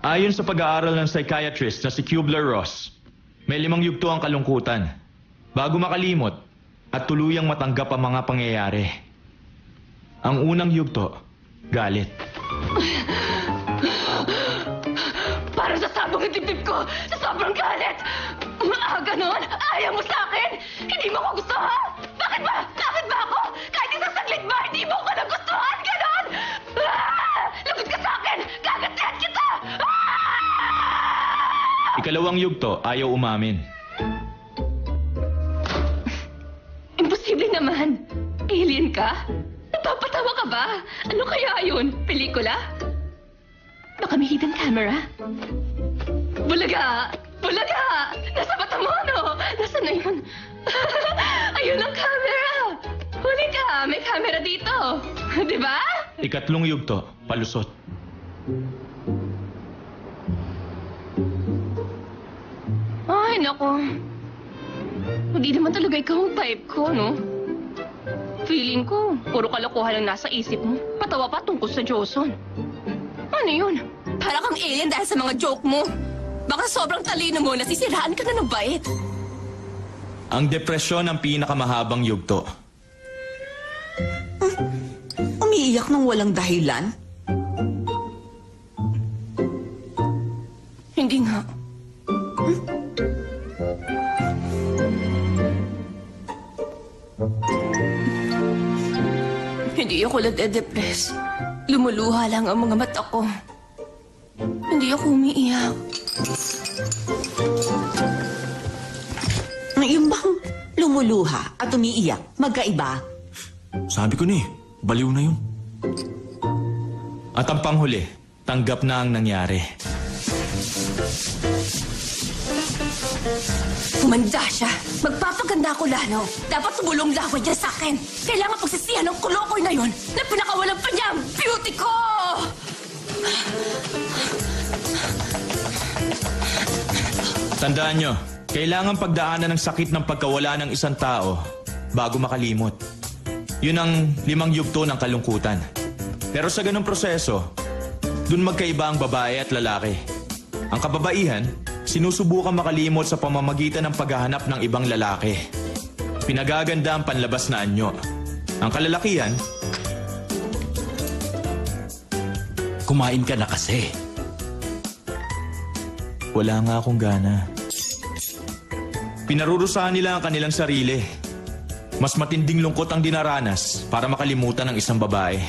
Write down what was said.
Ayon sa pag-aaral ng psychiatrist na si Kubler-Ross, may 5 yugto ang kalungkutan bago makalimot at tuluyang matanggap ang mga pangyayari. Ang unang yugto, galit. Para sa sabong ng dibdib ko, sa sobrang galit! Ganon? Ayaw mo sa akin? Hindi mo ko gusto, ha? Bakit ba? Bakit ba ako? Kahit isang saglit ba, hindi mo ko nagustuhan? Ganon? Lagot ka sa akin! Gagatihan kita! Ikalawang yugto, ayaw umamin. Imposible naman. Alien ka? Napapatawa ka ba? Ano kaya yun? Pelikula? Baka may hidden camera? Bulaga! Bulaga! Nasa mata mo, no? Nasaan na yun? Ayun ang camera! Huli ka! May camera dito! Di ba? Ikatlong yugto, palusot. Ay, nako. Hindi naman talaga ikaw ang type ko, no? Feeling ko, puro kalokohan ang nasa isip mo. Patawa pa tungkol sa Joson. Ano yun? Para kang alien dahil sa mga joke mo. Baka sobrang talino mo, nasisiraan ka na ng bait. Ang depresyon ang pinakamahabang yugto. Umiiyak ng walang dahilan? Hindi nga. Hindi ako nade-depress. Lumuluha lang ang mga mata ko. Hindi ako umiiyak. Yung bang lumuluha at umiiyak, magkaiba? Sabi ko na baliw na yun. At ang panghuli, tanggap na ang nangyari. Humanda siya. Magpapaganda ako lalo. Dapat sumulong lawan niya sa akin. Kailangan pagsisihan ng kulokoy na yun na pinakawalan pa niya ang beauty ko! Tandaan nyo, kailangan pagdaanan ng sakit ng pagkawala ng isang tao bago makalimot. Yun ang 5 yugto ng kalungkutan. Pero sa ganung proseso, dun magkaiba ang babae at lalaki. Ang kababaihan, sinusubukan makalimot sa pamamagitan ng paghahanap ng ibang lalaki. Pinagaganda ang panlabas na anyo. Ang kalalakihan, Kumain ka na kasi. wala nga akong gana. Pinarurusahan nila ang kanilang sarili. Mas matinding lungkot ang dinaranas para makalimutan ng isang babae.